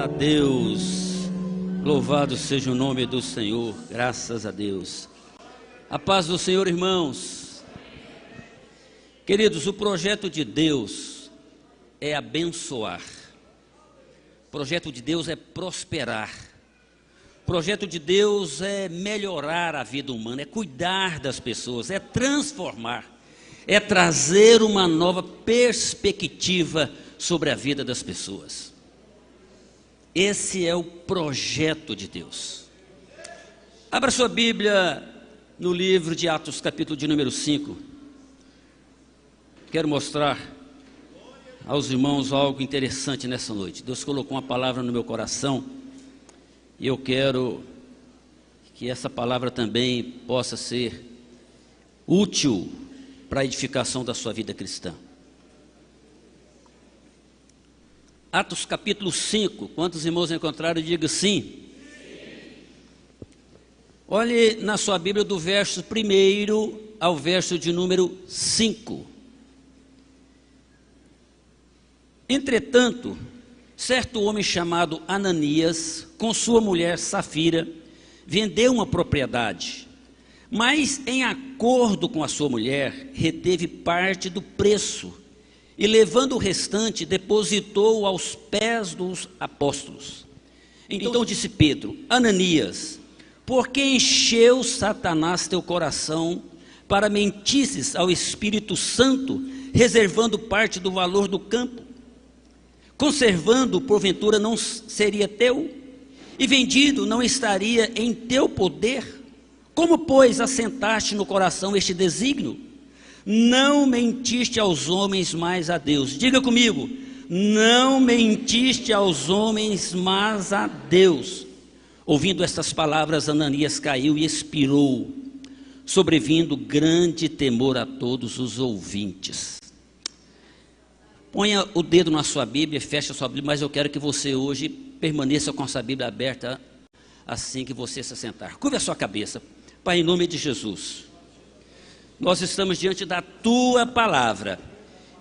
a Deus, louvado seja o nome do Senhor, graças a Deus. A paz do Senhor, irmãos. Queridos, o projeto de Deus é abençoar, o projeto de Deus é prosperar, o projeto de Deus é melhorar a vida humana, é cuidar das pessoas, é transformar, é trazer uma nova perspectiva sobre a vida das pessoas. Esse é o projeto de Deus. Abra sua Bíblia no livro de Atos, capítulo de número 5. Quero mostrar aos irmãos algo interessante nessa noite. Deus colocou uma palavra no meu coração e eu quero que essa palavra também possa ser útil para a edificação da sua vida cristã. Atos capítulo 5, quantos irmãos encontraram? Diga sim. Olhe na sua Bíblia do verso 1 ao verso de número 5. Entretanto, certo homem chamado Ananias, com sua mulher Safira, vendeu uma propriedade, mas em acordo com a sua mulher, reteve parte do preço, e levando o restante, depositou aos pés dos apóstolos. Então disse Pedro: Ananias, por que encheu Satanás teu coração para mentisses ao Espírito Santo, reservando parte do valor do campo? Conservando, porventura, não seria teu? E vendido, não estaria em teu poder? Como, pois, assentaste no coração este desígnio? Não mentiste aos homens, mas a Deus. Diga comigo: não mentiste aos homens, mas a Deus. Ouvindo estas palavras, Ananias caiu e expirou, sobrevindo grande temor a todos os ouvintes. Ponha o dedo na sua Bíblia, feche a sua Bíblia, mas eu quero que você hoje permaneça com a sua Bíblia aberta assim que você se sentar. Curve a sua cabeça. Pai, em nome de Jesus, nós estamos diante da Tua Palavra.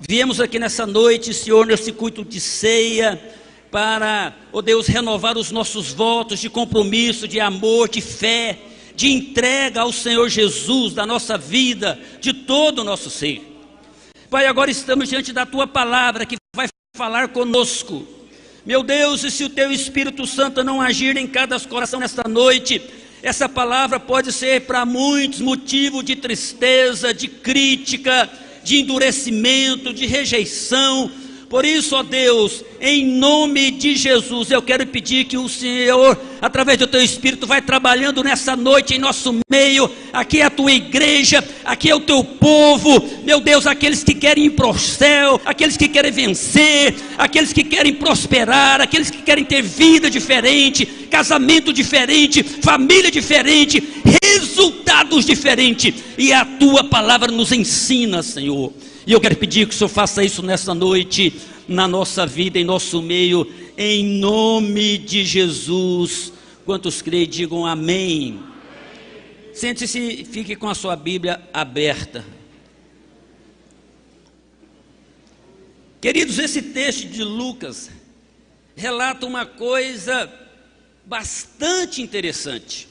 Viemos aqui nessa noite, Senhor, nesse culto de ceia, para, ó Deus, renovar os nossos votos de compromisso, de amor, de fé, de entrega ao Senhor Jesus, da nossa vida, de todo o nosso ser. Pai, agora estamos diante da Tua Palavra, que vai falar conosco. Meu Deus, e se o Teu Espírito Santo não agir em cada coração nesta noite, essa palavra pode ser para muitos motivo de tristeza, de crítica, de endurecimento, de rejeição. Por isso, ó Deus, em nome de Jesus, eu quero pedir que o Senhor, através do Teu Espírito, vai trabalhando nessa noite em nosso meio. Aqui é a Tua igreja, aqui é o Teu povo, meu Deus, aqueles que querem ir para o céu, aqueles que querem vencer, aqueles que querem prosperar, aqueles que querem ter vida diferente, casamento diferente, família diferente, resultados diferentes. E a Tua palavra nos ensina, Senhor. E eu quero pedir que o Senhor faça isso nessa noite, na nossa vida, em nosso meio, em nome de Jesus. Quantos creem, digam amém. Sente-se e fique com a sua Bíblia aberta. Queridos, esse texto de Lucas relata uma coisa bastante interessante.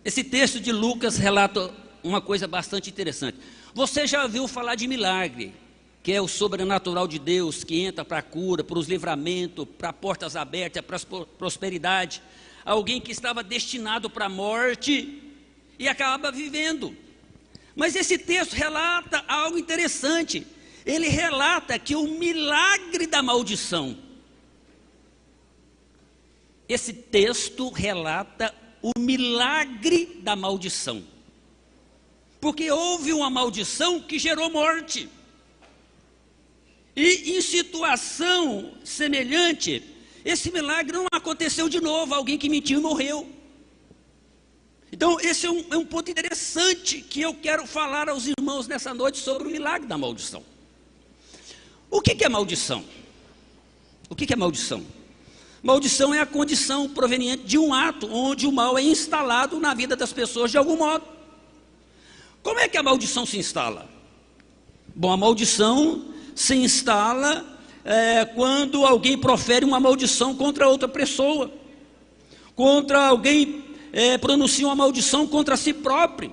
Esse texto de Lucas relata uma coisa bastante interessante. Você já ouviu falar de milagre, que é o sobrenatural de Deus, que entra para a cura, para os livramentos, para portas abertas, para a prosperidade. Alguém que estava destinado para a morte e acaba vivendo. Mas esse texto relata algo interessante. Ele relata que o milagre da maldição. Esse texto relata o milagre da maldição. Porque houve uma maldição que gerou morte. E em situação semelhante, esse milagre não aconteceu de novo, alguém que mentiu e morreu. Então esse é um ponto interessante que eu quero falar aos irmãos nessa noite sobre o milagre da maldição. O que é maldição? O que é maldição? Maldição é a condição proveniente de um ato onde o mal é instalado na vida das pessoas de algum modo. Como é que a maldição se instala? Bom, a maldição se instala quando alguém profere uma maldição contra outra pessoa, contra alguém pronuncia uma maldição contra si próprio.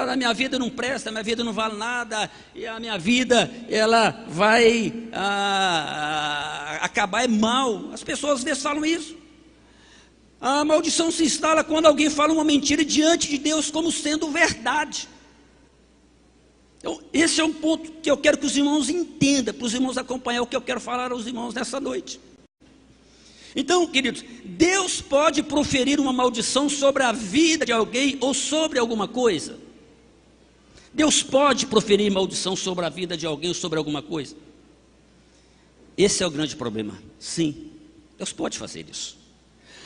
A minha vida não presta, a minha vida não vale nada, e a minha vida ela vai acabar mal. As pessoas às vezes falam isso. A maldição se instala quando alguém fala uma mentira diante de Deus como sendo verdade. Então, esse é um ponto que eu quero que os irmãos entendam, para os irmãos acompanhar o que eu quero falar aos irmãos nessa noite. Então, queridos, Deus pode proferir uma maldição sobre a vida de alguém ou sobre alguma coisa? Deus pode proferir maldição sobre a vida de alguém ou sobre alguma coisa? Esse é o grande problema. Sim, Deus pode fazer isso.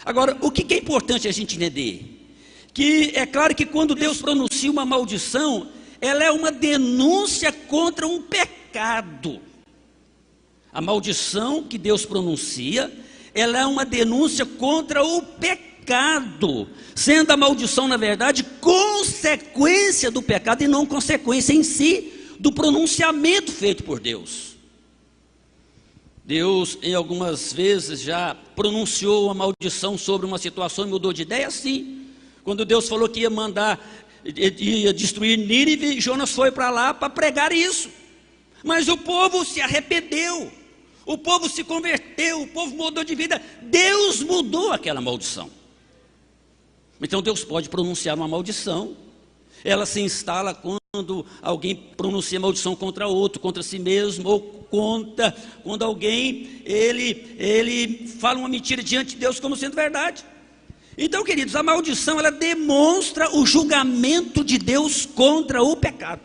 Agora, o que é importante a gente entender? Que é claro que quando Deus pronuncia uma maldição, ela é uma denúncia contra um pecado. A maldição que Deus pronuncia, ela é uma denúncia contra o pecado, sendo a maldição, na verdade, consequência do pecado e não consequência em si do pronunciamento feito por Deus. Deus, em algumas vezes, já pronunciou uma maldição sobre uma situação e mudou de ideia, sim. Quando Deus falou que ia destruir Nínive, Jonas foi para lá para pregar isso. Mas o povo se arrependeu, o povo se converteu, o povo mudou de vida. Deus mudou aquela maldição. Então Deus pode pronunciar uma maldição. Ela se instala quando alguém pronuncia maldição contra outro, contra si mesmo, ou quando alguém ele fala uma mentira diante de Deus como sendo verdade. Então, queridos, a maldição ela demonstra o julgamento de Deus contra o pecado.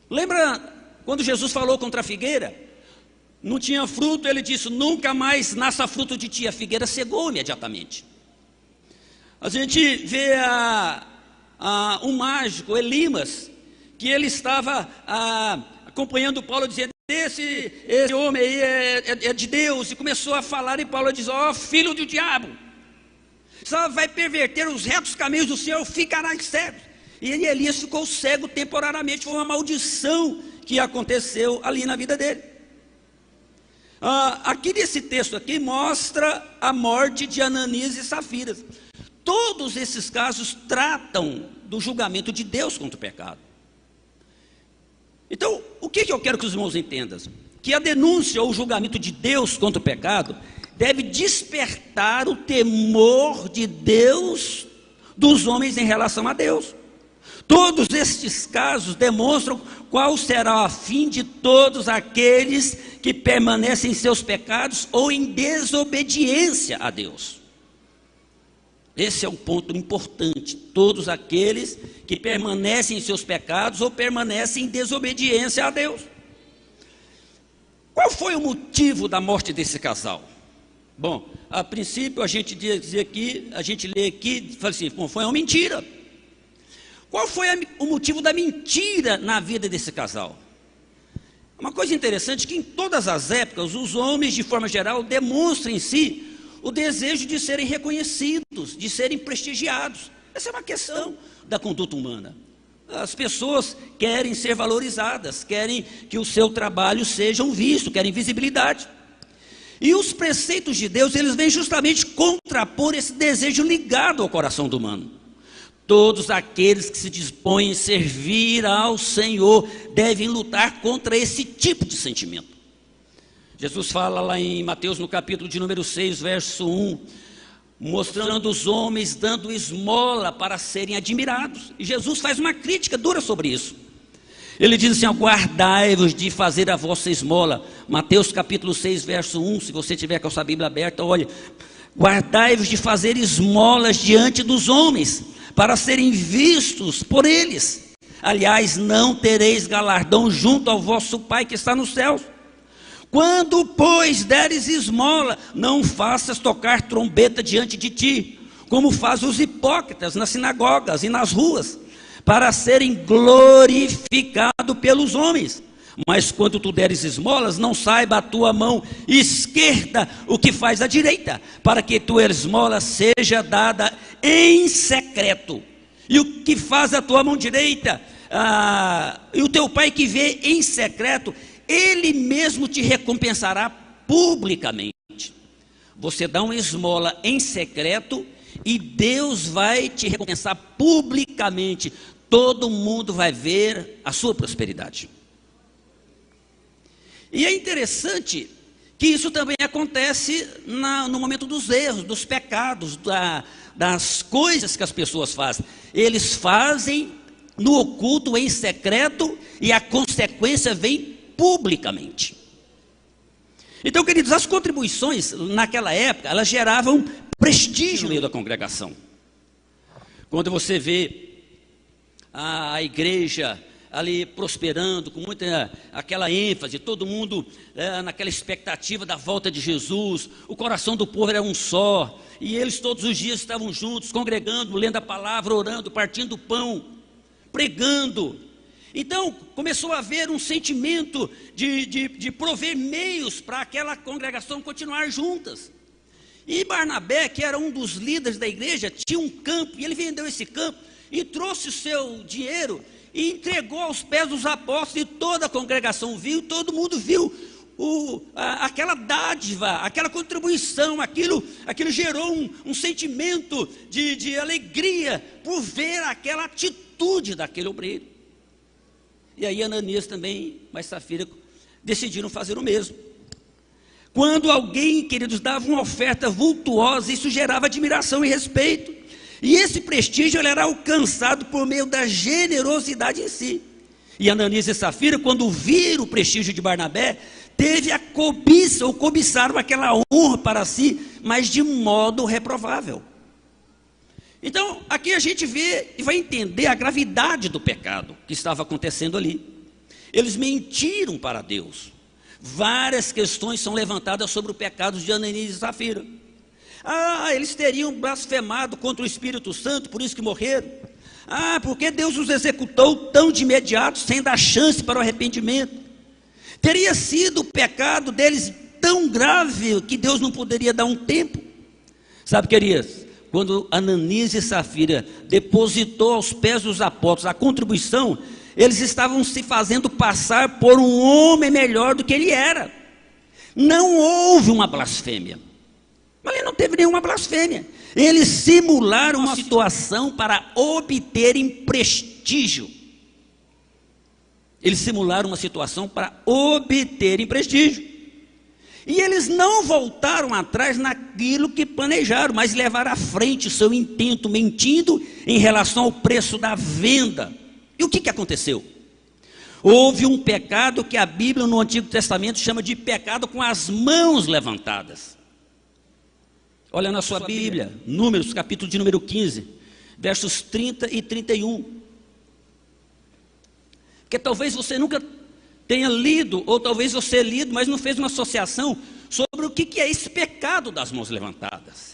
Lembra quando Jesus falou contra a figueira? Não tinha fruto, ele disse: nunca mais nasça fruto de ti. A figueira cegou imediatamente. A gente vê um mágico, Elimas, que ele estava acompanhando Paulo, dizendo: esse homem aí é de Deus, e começou a falar, e Paulo diz: ó, filho do diabo, só vai perverter os retos caminhos do Senhor, ficará cego. E Elias ficou cego temporariamente. Foi uma maldição que aconteceu ali na vida dele. Aqui nesse texto aqui mostra a morte de Ananias e Safira. Todos esses casos tratam do julgamento de Deus contra o pecado. Então, o que eu quero que os irmãos entendam? Que a denúncia ou o julgamento de Deus contra o pecado deve despertar o temor de Deus dos homens em relação a Deus. Todos estes casos demonstram qual será o fim de todos aqueles que permanecem em seus pecados ou em desobediência a Deus. Esse é um ponto importante. Todos aqueles que permanecem em seus pecados ou permanecem em desobediência a Deus. Qual foi o motivo da morte desse casal? Bom, a princípio a gente lê aqui, fala assim: bom, foi uma mentira. Qual foi o motivo da mentira na vida desse casal? Uma coisa interessante é que em todas as épocas, os homens, de forma geral, demonstram em si o desejo de serem reconhecidos, de serem prestigiados. Essa é uma questão da conduta humana. As pessoas querem ser valorizadas, querem que o seu trabalho seja visto, querem visibilidade. E os preceitos de Deus, eles vêm justamente contrapor esse desejo ligado ao coração do humano. Todos aqueles que se dispõem a servir ao Senhor devem lutar contra esse tipo de sentimento. Jesus fala lá em Mateus, no capítulo de número 6, verso 1, mostrando os homens dando esmola para serem admirados. E Jesus faz uma crítica dura sobre isso. Ele diz assim: guardai-vos de fazer a vossa esmola. Mateus capítulo 6, verso 1, se você tiver com a sua Bíblia aberta, olha: guardai-vos de fazer esmolas diante dos homens, para serem vistos por eles. Aliás, não tereis galardão junto ao vosso Pai que está nos céus. Quando, pois, deres esmola, não faças tocar trombeta diante de ti, como fazem os hipócritas nas sinagogas e nas ruas, para serem glorificados pelos homens. Mas quando tu deres esmolas, não saiba a tua mão esquerda o que faz a direita, para que tua esmola seja dada em secreto. E o que faz a tua mão direita, e o teu pai que vê em secreto, Ele mesmo te recompensará publicamente. Você dá uma esmola em secreto e Deus vai te recompensar publicamente. Todo mundo vai ver a sua prosperidade. E é interessante que isso também acontece no momento dos erros, dos pecados, das coisas que as pessoas fazem. Eles fazem no oculto, em secreto, e a consequência vem publicamente. Então, queridos, as contribuições naquela época, elas geravam prestígio no meio da congregação. Quando você vê a igreja ali prosperando, com muita aquela ênfase, todo mundo naquela expectativa da volta de Jesus, o coração do povo era um só, e eles todos os dias estavam juntos, congregando, lendo a palavra, orando, partindo o pão, pregando. Então começou a haver um sentimento de prover meios para aquela congregação continuar juntas. E Barnabé, que era um dos líderes da igreja, tinha um campo, e ele vendeu esse campo, e trouxe o seu dinheiro, e entregou aos pés dos apóstolos, e toda a congregação viu, todo mundo viu aquela dádiva, aquela contribuição, aquilo gerou um sentimento de alegria, por ver aquela atitude daquele obreiro. E aí Ananias também, mas Safira, decidiram fazer o mesmo. Quando alguém, queridos, dava uma oferta vultuosa, isso gerava admiração e respeito. E esse prestígio ele era alcançado por meio da generosidade em si. E Ananias e Safira, quando viram o prestígio de Barnabé, teve a cobiça, ou cobiçaram aquela honra para si, mas de modo reprovável. Então, aqui a gente vê e vai entender a gravidade do pecado que estava acontecendo ali. Eles mentiram para Deus. Várias questões são levantadas sobre o pecado de Ananias e Safira. Eles teriam blasfemado contra o Espírito Santo, por isso que morreram. Porque Deus os executou tão de imediato, sem dar chance para o arrependimento. Teria sido o pecado deles tão grave, que Deus não poderia dar um tempo. Sabe, queridos, quando Ananias e Safira depositou aos pés dos apóstolos a contribuição, eles estavam se fazendo passar por um homem melhor do que ele era. Não houve uma blasfêmia. Mas ele não teve nenhuma blasfêmia. Eles simularam uma situação para obterem prestígio. Eles simularam uma situação para obterem prestígio. E eles não voltaram atrás naquilo que planejaram, mas levaram à frente o seu intento, mentindo em relação ao preço da venda. E o que aconteceu? Houve um pecado que a Bíblia no Antigo Testamento chama de pecado com as mãos levantadas. Olha na sua Bíblia, Números, capítulo de número 15, versos 30 e 31. Porque talvez você nunca tenha lido, ou talvez você lido, mas não fez uma associação sobre o que é esse pecado das mãos levantadas.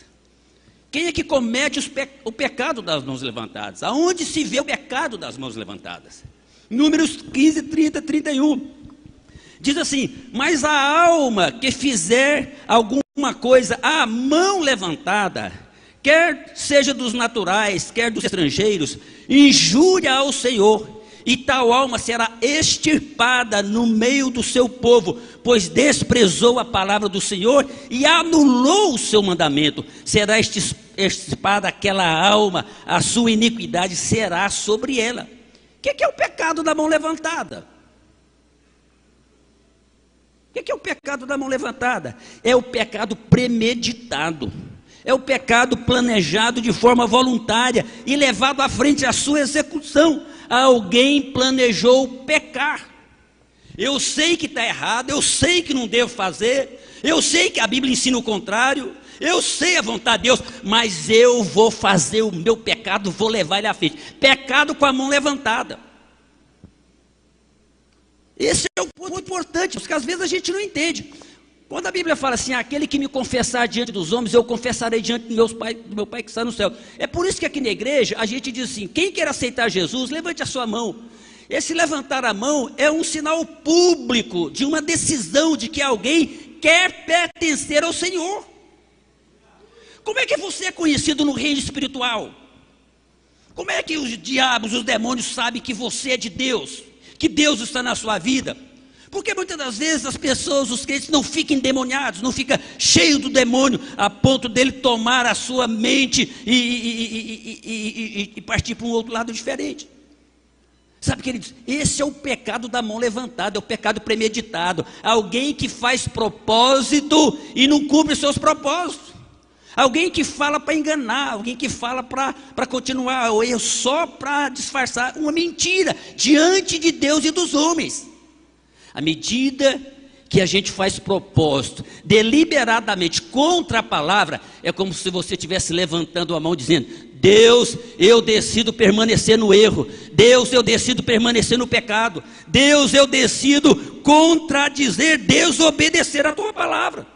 Quem é que comete o pecado das mãos levantadas? Aonde se vê o pecado das mãos levantadas? Números 15, 30, 31. Diz assim: mas a alma que fizer alguma coisa à mão levantada, quer seja dos naturais, quer dos estrangeiros, injúria ao Senhor, e tal alma será extirpada no meio do seu povo, pois desprezou a palavra do Senhor e anulou o seu mandamento. Será extirpada aquela alma, a sua iniquidade será sobre ela. O que é o pecado da mão levantada? O que é o pecado da mão levantada? É o pecado premeditado. É o pecado planejado de forma voluntária e levado à frente à sua execução. Alguém planejou pecar. Eu sei que está errado, eu sei que não devo fazer, eu sei que a Bíblia ensina o contrário, eu sei a vontade de Deus, mas eu vou fazer o meu pecado, vou levar ele à frente. Pecado com a mão levantada. Esse é o ponto importante, porque às vezes a gente não entende. Quando a Bíblia fala assim: aquele que me confessar diante dos homens, eu confessarei diante do meu Pai que está no céu. É por isso que aqui na igreja a gente diz assim: quem quer aceitar Jesus, levante a sua mão. Esse levantar a mão é um sinal público de uma decisão de que alguém quer pertencer ao Senhor. Como é que você é conhecido no reino espiritual? Como é que os diabos, os demônios sabem que você é de Deus, que Deus está na sua vida? Porque muitas das vezes as pessoas, os crentes, não ficam endemoniados, não ficam cheios do demônio, a ponto dele tomar a sua mente e partir para um outro lado diferente. Sabe, queridos, esse é o pecado da mão levantada, é o pecado premeditado. Alguém que faz propósito e não cumpre os seus propósitos. Alguém que fala para enganar, alguém que fala para continuar o erro, só para disfarçar uma mentira diante de Deus e dos homens. À medida que a gente faz propósito deliberadamente contra a palavra, é como se você estivesse levantando a mão dizendo: Deus, eu decido permanecer no erro. Deus, eu decido permanecer no pecado. Deus, eu decido contradizer, desobedecer a tua palavra.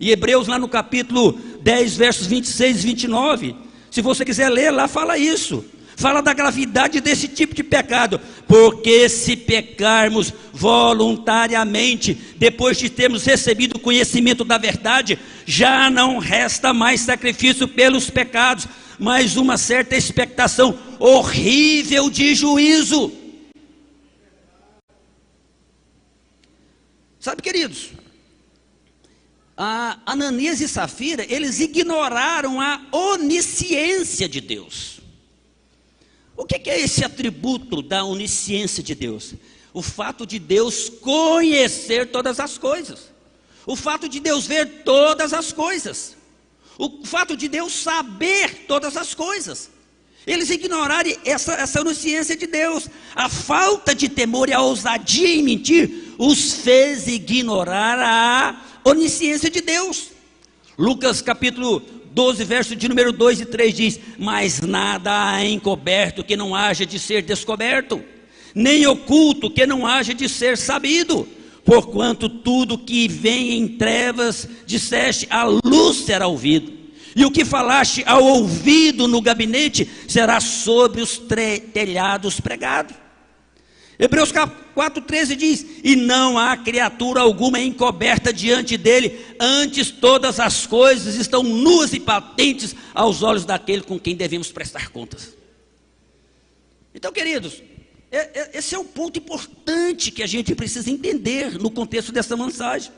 E Hebreus, lá no capítulo 10, versos 26 e 29, se você quiser ler, lá fala isso. Fala da gravidade desse tipo de pecado. Porque se pecarmos voluntariamente, depois de termos recebido o conhecimento da verdade, já não resta mais sacrifício pelos pecados, mas uma certa expectação horrível de juízo. Sabe, queridos, Ananias e Safira, eles ignoraram a onisciência de Deus. O que é esse atributo da onisciência de Deus? O fato de Deus conhecer todas as coisas, o fato de Deus ver todas as coisas, o fato de Deus saber todas as coisas. Eles ignoraram essa onisciência de Deus. A falta de temor e a ousadia em mentir os fez ignorar a onisciência de Deus. Lucas capítulo 12, verso de número 2 e 3 diz: mas nada há encoberto que não haja de ser descoberto, nem oculto que não haja de ser sabido. Porquanto tudo que vem em trevas disseste, à luz será ouvido, e o que falaste ao ouvido no gabinete será sobre os telhados pregado. Hebreus 4,13 diz: e não há criatura alguma encoberta diante dele, antes todas as coisas estão nuas e patentes aos olhos daquele com quem devemos prestar contas. Então, queridos, esse é um ponto importante que a gente precisa entender no contexto dessa mensagem.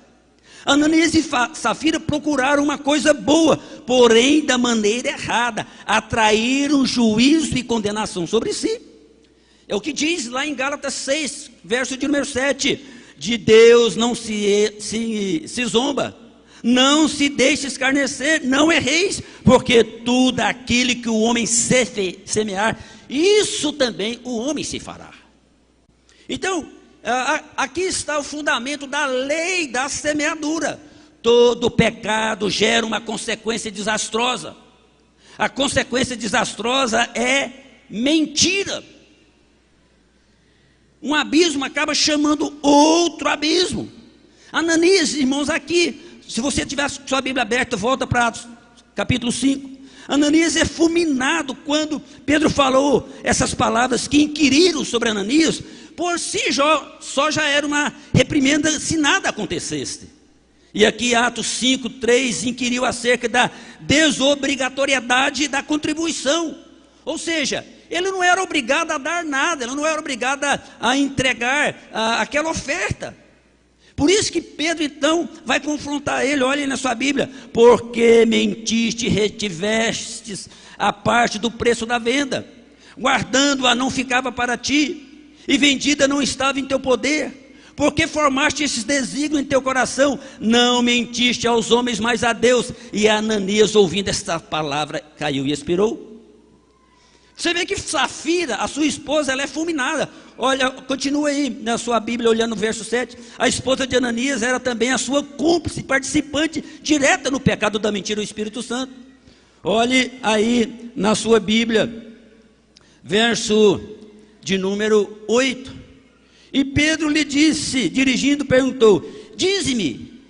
Ananias e Safira procuraram uma coisa boa, porém da maneira errada, atraíram juízo e condenação sobre si. É o que diz lá em Gálatas 6, verso de número 7, de Deus não se zomba, não se deixe escarnecer, não erreis, porque tudo aquilo que o homem semear, isso também o homem se fará. Então, aqui está o fundamento da lei da semeadura. Todo pecado gera uma consequência desastrosa. A consequência desastrosa é mentira. Um abismo acaba chamando outro abismo. Ananias, irmãos, aqui, se você tiver sua Bíblia aberta, volta para capítulo 5. Ananias é fulminado quando Pedro falou essas palavras que inquiriram sobre Ananias. Por si só já era uma reprimenda se nada acontecesse. E aqui Atos 5:3 inquiriu acerca da desobrigatoriedade da contribuição. Ou seja, ele não era obrigado a dar nada, ele não era obrigado a entregar aquela oferta. Por isso que Pedro então vai confrontar ele. Olhem na sua Bíblia: porque mentiste e retivestes a parte do preço da venda, guardando-a não ficava para ti, e vendida não estava em teu poder. Porque formaste esses desígnios em teu coração, não mentiste aos homens, mas a Deus. E Ananias, ouvindo esta palavra, caiu e expirou. Você vê que Safira, a sua esposa, ela é fulminada. Olha, continua aí na sua Bíblia, olhando o verso 7. A esposa de Ananias era também a sua cúmplice, participante direta no pecado da mentira do Espírito Santo. Olhe aí na sua Bíblia, verso de número 8. E Pedro lhe disse, dirigindo, perguntou: dize-me,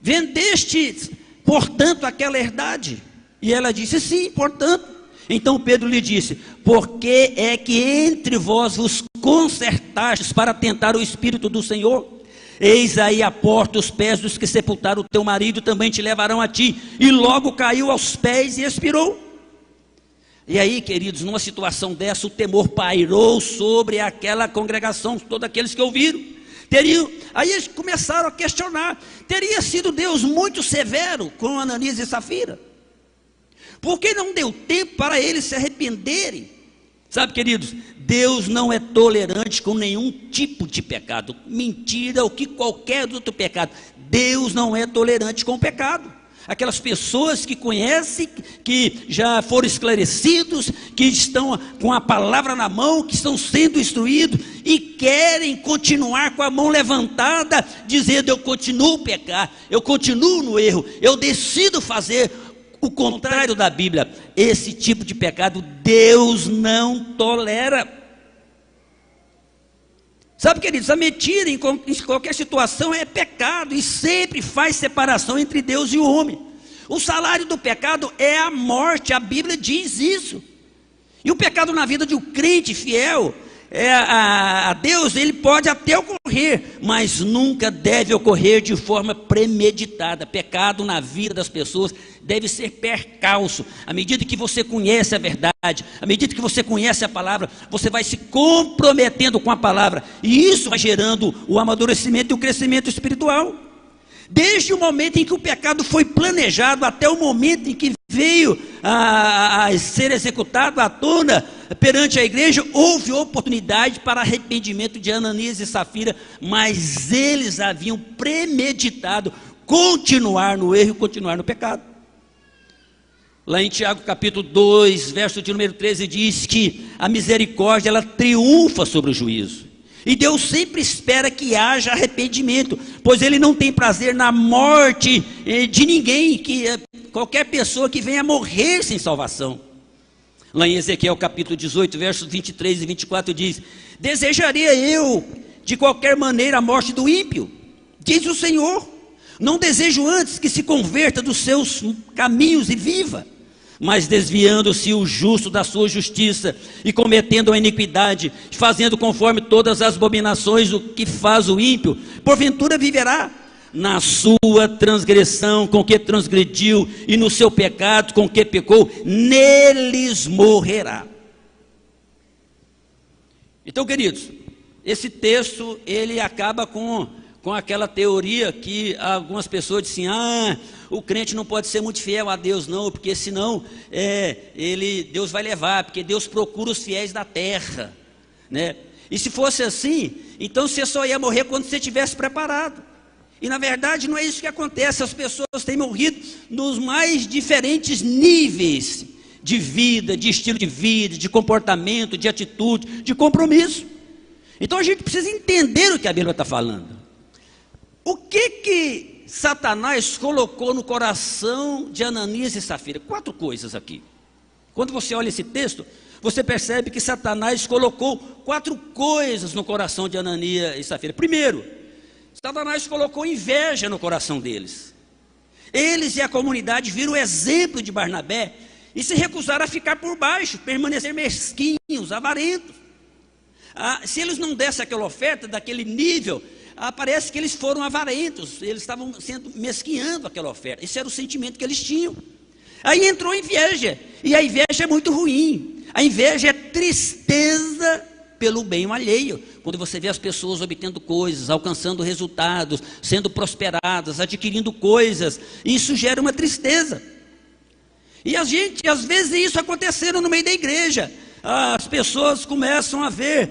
vendeste, portanto, aquela herdade? E ela disse: sim, portanto. Então Pedro lhe disse: por que é que entre vós vos concertastes para tentar o Espírito do Senhor? Eis aí a porta, os pés dos que sepultaram o teu marido também te levarão a ti. E logo caiu aos pés e expirou. E aí, queridos, numa situação dessa, o temor pairou sobre aquela congregação, todos aqueles que ouviram. Aí eles começaram a questionar: teria sido Deus muito severo com Ananias e Safira? Por que não deu tempo para eles se arrependerem? Sabe, queridos, Deus não é tolerante com nenhum tipo de pecado, mentira ou que qualquer outro pecado. Deus não é tolerante com o pecado. Aquelas pessoas que conhecem, que já foram esclarecidos, que estão com a palavra na mão, que estão sendo instruídos e querem continuar com a mão levantada, dizendo: eu continuo a pecar, eu continuo no erro, eu decido fazer o contrário da Bíblia. Esse tipo de pecado Deus não tolera. Sabe, queridos, a mentira em qualquer situação é pecado e sempre faz separação entre Deus e o homem. O salário do pecado é a morte, a Bíblia diz isso. E o pecado na vida de um crente fiel a Deus, ele pode até ocorrer, mas nunca deve ocorrer de forma premeditada. Pecado na vida das pessoas deve ser percalço. À medida que você conhece a verdade, à medida que você conhece a palavra, você vai se comprometendo com a palavra, e isso vai gerando o amadurecimento e o crescimento espiritual. Desde o momento em que o pecado foi planejado até o momento em que veio a ser executado à tona perante a igreja, houve oportunidade para arrependimento de Ananias e Safira, mas eles haviam premeditado continuar no erro e continuar no pecado. Lá em Tiago capítulo 2, verso de número 13, diz que a misericórdia ela triunfa sobre o juízo. E Deus sempre espera que haja arrependimento, pois Ele não tem prazer na morte de ninguém, qualquer pessoa que venha morrer sem salvação. Lá em Ezequiel capítulo 18, versos 23 e 24 diz: desejaria eu de qualquer maneira a morte do ímpio, diz o Senhor. Não desejo antes que se converta dos seus caminhos e viva. Mas desviando-se o justo da sua justiça e cometendo a iniquidade, fazendo conforme todas as abominações o que faz o ímpio, porventura viverá na sua transgressão com que transgrediu e no seu pecado com que pecou, neles morrerá. Então, queridos, esse texto ele acaba com aquela teoria que algumas pessoas dizem: o crente não pode ser muito fiel a Deus não, porque senão Deus vai levar, porque Deus procura os fiéis da terra, né? E se fosse assim, então você só ia morrer quando você estivesse preparado. E na verdade não é isso que acontece. As pessoas têm morrido nos mais diferentes níveis de vida, de estilo de vida, de comportamento, de atitude, de compromisso. Então a gente precisa entender o que a Bíblia está falando. O que Satanás colocou no coração de Ananias e Safira? 4 coisas aqui. Quando você olha esse texto, você percebe que Satanás colocou 4 coisas no coração de Ananias e Safira. Primeiro, Satanás colocou inveja no coração deles. Eles e a comunidade viram o exemplo de Barnabé e se recusaram a ficar por baixo, permanecer mesquinhos, avarentos. Se eles não dessem aquela oferta daquele nível, parece que eles foram avarentos, eles estavam mesquinhando aquela oferta. Esse era o sentimento que eles tinham. Aí entrou a inveja, e a inveja é muito ruim. A inveja é tristeza pelo bem alheio. Quando você vê as pessoas obtendo coisas, alcançando resultados, sendo prosperadas, adquirindo coisas, isso gera uma tristeza. E a gente, às vezes isso acontecendo no meio da igreja, as pessoas começam a ver,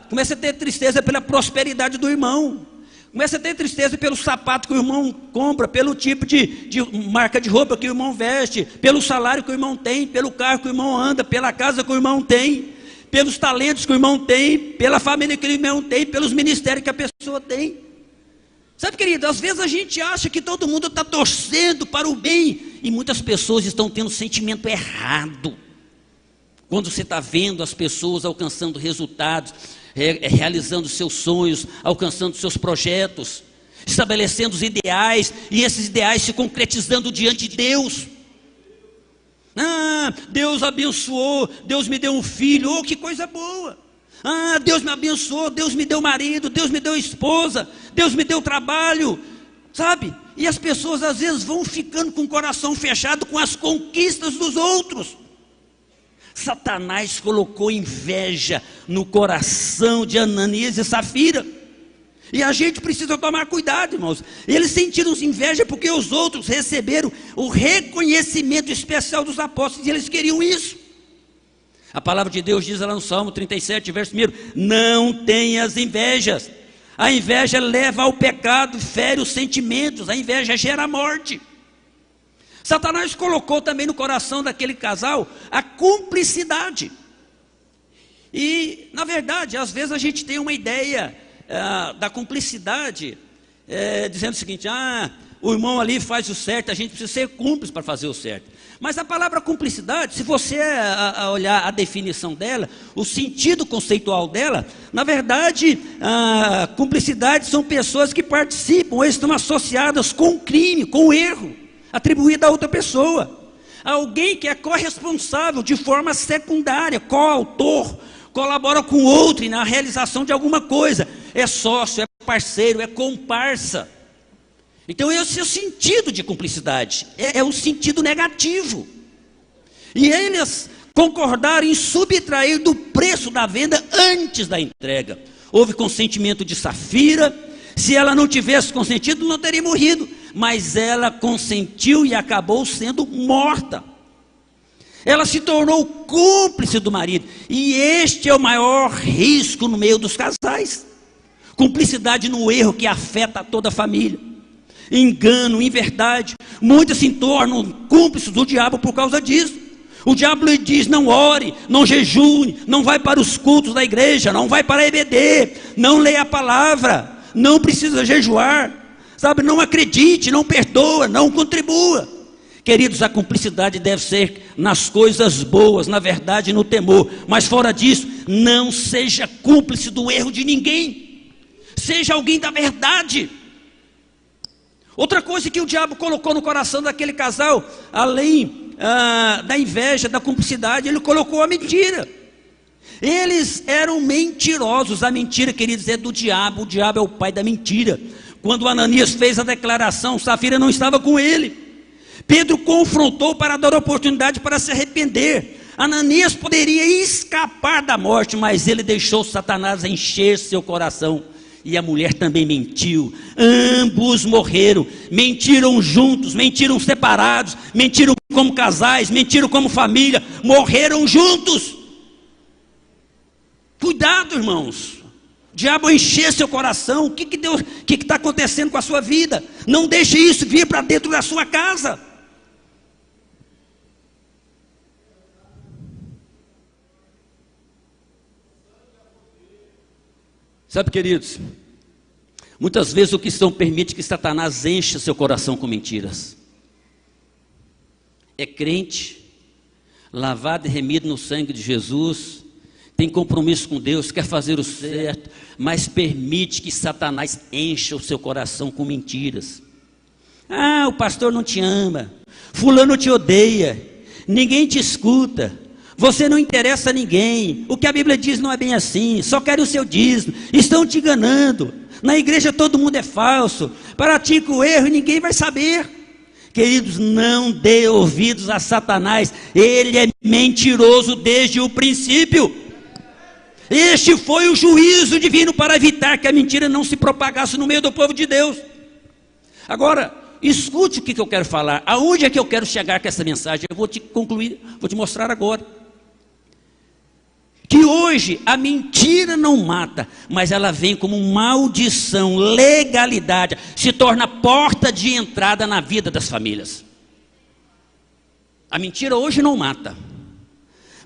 começam a ter tristeza pela prosperidade do irmão, começa a ter tristeza pelo sapato que o irmão compra, pelo tipo de marca de roupa que o irmão veste, pelo salário que o irmão tem, pelo carro que o irmão anda, pela casa que o irmão tem, pelos talentos que o irmão tem, pela família que o irmão tem, pelos ministérios que a pessoa tem. Sabe, querido, às vezes a gente acha que todo mundo está torcendo para o bem, e muitas pessoas estão tendo sentimento errado. Quando você está vendo as pessoas alcançando resultados, realizando seus sonhos, alcançando seus projetos, estabelecendo os ideais, e esses ideais se concretizando diante de Deus. Deus abençoou, Deus me deu um filho, oh, que coisa boa. Deus me abençoou, Deus me deu marido, Deus me deu esposa, Deus me deu trabalho, sabe? E as pessoas às vezes vão ficando com o coração fechado com as conquistas dos outros. Satanás colocou inveja no coração de Ananias e Safira. E a gente precisa tomar cuidado, irmãos. Eles sentiram inveja porque os outros receberam o reconhecimento especial dos apóstolos, e eles queriam isso. A palavra de Deus diz lá no Salmo 37, verso 1: não tenhas invejas. A inveja leva ao pecado, fere os sentimentos, a inveja gera a morte. Satanás colocou também no coração daquele casal a cumplicidade. E, na verdade, às vezes a gente tem uma ideia da cumplicidade, dizendo o seguinte: o irmão ali faz o certo, a gente precisa ser cúmplice para fazer o certo. Mas a palavra cumplicidade, se você olhar a definição dela, o sentido conceitual dela, na verdade, a cumplicidade são pessoas que participam ou estão associadas com o crime, com o erro atribuído a outra pessoa. Alguém que é corresponsável de forma secundária, coautor, colabora com o outro na realização de alguma coisa, é sócio, é parceiro, é comparsa. Então esse é o sentido de cumplicidade, é o sentido negativo. E eles concordaram em subtrair do preço da venda antes da entrega. Houve consentimento de Safira. Se ela não tivesse consentido, não teria morrido, mas ela consentiu e acabou sendo morta. Ela se tornou cúmplice do marido, e este é o maior risco no meio dos casais. Cumplicidade no erro que afeta toda a família. Engano, inverdade. Muitos se tornam cúmplices do diabo por causa disso. O diabo lhe diz: não ore, não jejune, não vai para os cultos da igreja, não vai para a EBD, não leia a palavra, não precisa jejuar, sabe, não acredite, não perdoa, não contribua. Queridos, a cumplicidade deve ser nas coisas boas, na verdade, no temor. Mas fora disso, não seja cúmplice do erro de ninguém. Seja alguém da verdade. Outra coisa que o diabo colocou no coração daquele casal, além da inveja, da cumplicidade, ele colocou a mentira. Eles eram mentirosos. A mentira, queridos, é do diabo. O diabo é o pai da mentira. Quando Ananias fez a declaração, Safira não estava com ele. Pedro confrontou para dar oportunidade para se arrepender. Ananias poderia escapar da morte, mas ele deixou Satanás encher seu coração. E a mulher também mentiu. Ambos morreram. Mentiram juntos, mentiram separados, mentiram como casais, mentiram como família, morreram juntos. Cuidado, irmãos. O diabo encher seu coração. O que está acontecendo com a sua vida? Não deixe isso vir para dentro da sua casa. Sabe, queridos, muitas vezes o cristão permite que Satanás encha seu coração com mentiras. É crente, lavado e remido no sangue de Jesus, tem compromisso com Deus, quer fazer o certo, mas permite que Satanás encha o seu coração com mentiras. O pastor não te ama, fulano te odeia, ninguém te escuta, você não interessa a ninguém, o que a Bíblia diz não é bem assim, só querem o seu dízimo, estão te enganando, na igreja todo mundo é falso, pratica o erro e ninguém vai saber. Queridos, não dê ouvidos a Satanás, ele é mentiroso desde o princípio. Este foi o juízo divino para evitar que a mentira não se propagasse no meio do povo de Deus. Agora, escute o que eu quero falar, aonde é que eu quero chegar com essa mensagem, eu vou te concluir, vou te mostrar agora. Que hoje a mentira não mata, mas ela vem como maldição, legalidade, se torna porta de entrada na vida das famílias. A mentira hoje não mata,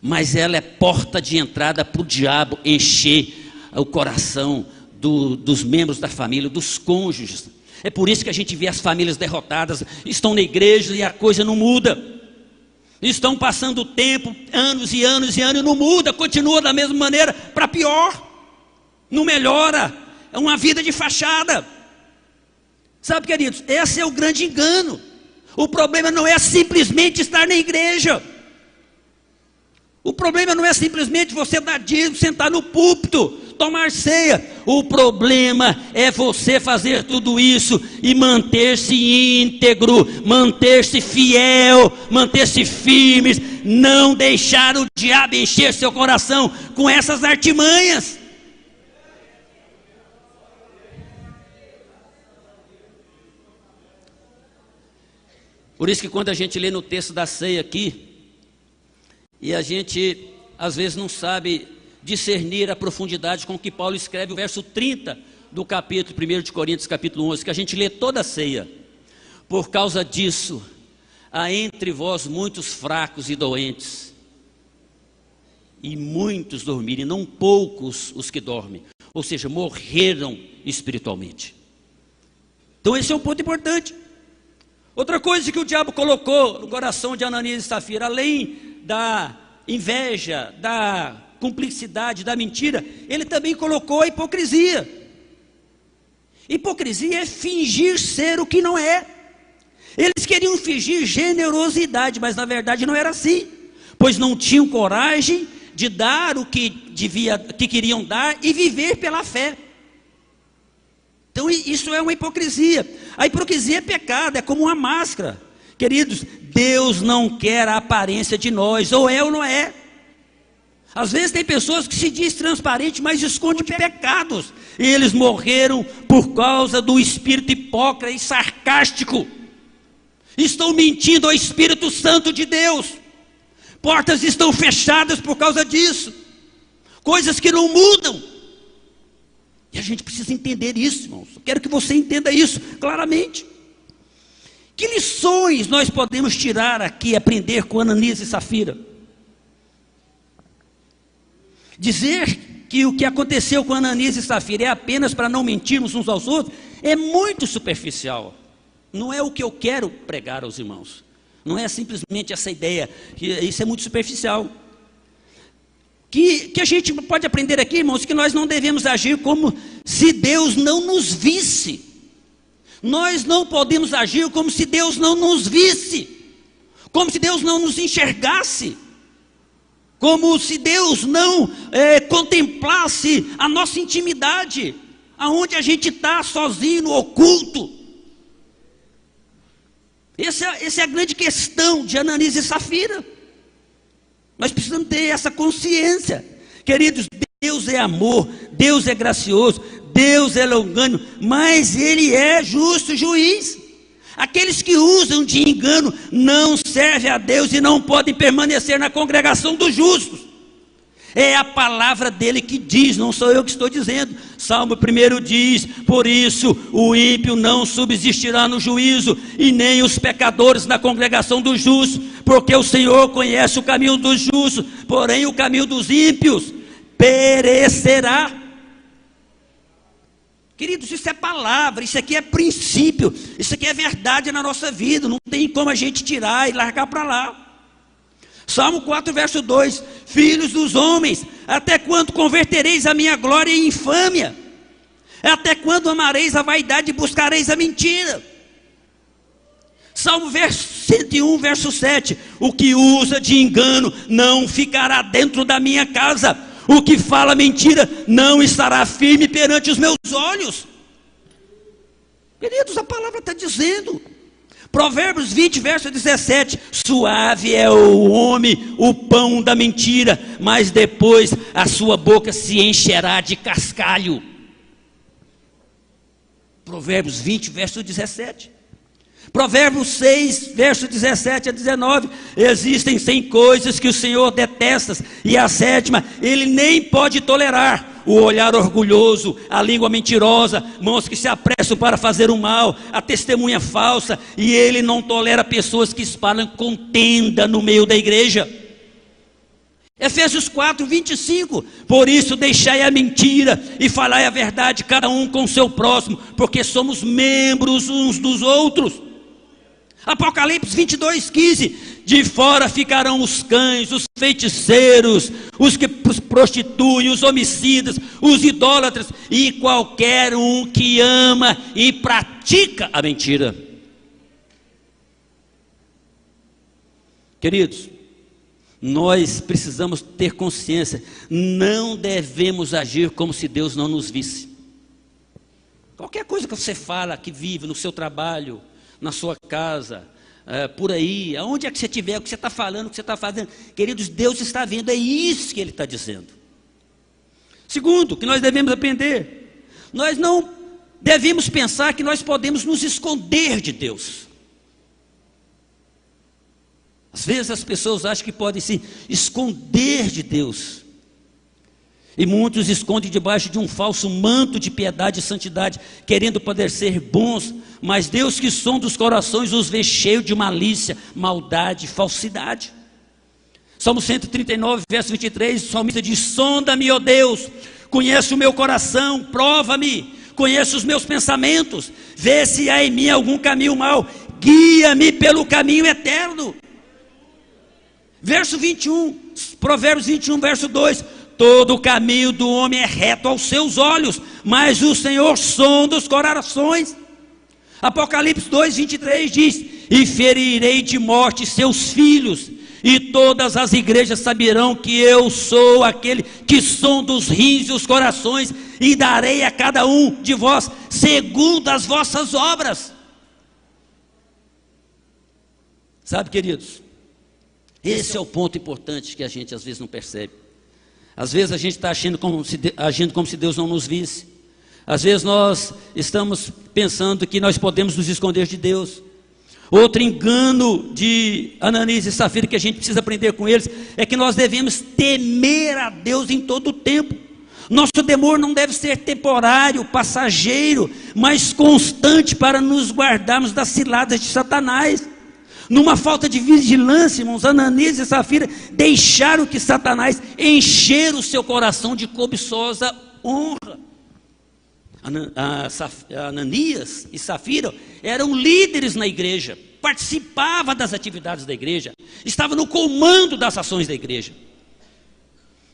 mas ela é porta de entrada para o diabo encher o coração dos membros da família, dos cônjuges. É por isso que a gente vê as famílias derrotadas, estão na igreja e a coisa não muda. Estão passando o tempo, anos e anos e anos, e não muda, continua da mesma maneira, para pior, não melhora, é uma vida de fachada. Sabe, queridos, esse é o grande engano. O problema não é simplesmente estar na igreja. O problema não é simplesmente você dar dízimo, sentar no púlpito, tomar ceia. O problema é você fazer tudo isso e manter-se íntegro, manter-se fiel, manter-se firmes, não deixar o diabo encher seu coração com essas artimanhas. Por isso que quando a gente lê no texto da ceia aqui, e a gente às vezes não sabe discernir a profundidade com que Paulo escreve o verso 30 do capítulo 1 de Coríntios, capítulo 11, que a gente lê toda a ceia. Por causa disso, há entre vós muitos fracos e doentes, e muitos dormirem, não poucos os que dormem, ou seja, morreram espiritualmente. Então esse é um ponto importante. Outra coisa que o diabo colocou no coração de Ananias e Safira, além da inveja, da cumplicidade, da mentira, ele também colocou a hipocrisia. Hipocrisia é fingir ser o que não é. Eles queriam fingir generosidade, mas na verdade não era assim, pois não tinham coragem de dar o que queriam dar e viver pela fé. Então isso é uma hipocrisia. A hipocrisia é pecado, é como uma máscara. Queridos, Deus não quer a aparência de nós, ou é ou não é. Às vezes tem pessoas que se diz transparente, mas esconde pecados, e eles morreram por causa do espírito hipócrita e sarcástico. Estão mentindo ao Espírito Santo de Deus. Portas estão fechadas por causa disso. Coisas que não mudam. E a gente precisa entender isso, irmãos. Eu quero que você entenda isso claramente. Que lições nós podemos tirar aqui, aprender com Ananias e Safira? Dizer que o que aconteceu com Ananias e Safira é apenas para não mentirmos uns aos outros é muito superficial. Não é o que eu quero pregar aos irmãos. Não é simplesmente essa ideia, isso é muito superficial. Que a gente pode aprender aqui, irmãos, que nós não devemos agir como se Deus não nos visse. Nós não podemos agir como se Deus não nos visse, como se Deus não nos enxergasse, como se Deus não contemplasse a nossa intimidade, aonde a gente está sozinho, no oculto. Essa é a grande questão de Ananias e Safira. Nós precisamos ter essa consciência. Queridos, Deus é amor, Deus é gracioso, Deus é longânimo, mas Ele é justo juiz. Aqueles que usam de engano não servem a Deus e não podem permanecer na congregação dos justos. É a palavra dele que diz, não sou eu que estou dizendo. Salmo 1 diz: por isso o ímpio não subsistirá no juízo, e nem os pecadores na congregação dos justos, porque o Senhor conhece o caminho dos justos, porém o caminho dos ímpios perecerá. Queridos, isso é palavra, isso aqui é princípio, isso aqui é verdade na nossa vida, não tem como a gente tirar e largar para lá. Salmo 4, verso 2: filhos dos homens, até quando convertereis a minha glória em infâmia? Até quando amareis a vaidade e buscareis a mentira? Salmo 101, verso 7: o que usa de engano não ficará dentro da minha casa, o que fala mentira não estará firme perante os meus olhos. Queridos, a palavra está dizendo. Provérbios 20, verso 17: suave é o homem o pão da mentira, mas depois a sua boca se encherá de cascalho. Provérbios 20, verso 17. Provérbios 6, verso 17 a 19: existem 100 coisas que o Senhor detesta, e a sétima Ele nem pode tolerar: o olhar orgulhoso, a língua mentirosa, mãos que se apressam para fazer o mal, a testemunha falsa, e Ele não tolera pessoas que espalham contenda no meio da igreja. Efésios 4, 25: por isso deixai a mentira e falai a verdade, cada um com o seu próximo, porque somos membros uns dos outros. Apocalipse 22, 15: de fora ficarão os cães, os feiticeiros, os que prostituem, os homicidas, os idólatras e qualquer um que ama e pratica a mentira. Queridos, nós precisamos ter consciência, não devemos agir como se Deus não nos visse. Qualquer coisa que você fala, que vive no seu trabalho, na sua casa, por aí, aonde é que você estiver, o que você está falando, o que você está fazendo, queridos, Deus está vendo, é isso que Ele está dizendo. Segundo, que nós devemos aprender, nós não devemos pensar que nós podemos nos esconder de Deus. Às vezes as pessoas acham que podem se esconder de Deus. E muitos escondem debaixo de um falso manto de piedade e santidade, querendo poder ser bons, mas Deus que sonda os corações os vê cheio de malícia, maldade, falsidade. Salmo 139, verso 23, o salmista diz: sonda-me, ó Deus, conhece o meu coração, prova-me, conhece os meus pensamentos, vê se há em mim algum caminho mau, guia-me pelo caminho eterno. Verso 21, Provérbios 21, verso 2: todo o caminho do homem é reto aos seus olhos, mas o Senhor sonda os corações. Apocalipse 2, 23 diz: e ferirei de morte seus filhos, e todas as igrejas saberão que eu sou aquele que sonda os rins e os corações, e darei a cada um de vós segundo as vossas obras. Sabe, queridos, esse é o ponto importante que a gente às vezes não percebe. Às vezes a gente está agindo como se Deus não nos visse. Às vezes nós estamos pensando que nós podemos nos esconder de Deus. Outro engano de Ananias e Safira que a gente precisa aprender com eles é que nós devemos temer a Deus em todo o tempo. Nosso temor não deve ser temporário, passageiro, mas constante, para nos guardarmos das ciladas de Satanás. Numa falta de vigilância, irmãos, Ananias e Safira deixaram que Satanás encher o seu coração de cobiçosa honra. Ananias e Safira eram líderes na igreja, participavam das atividades da igreja, estavam no comando das ações da igreja.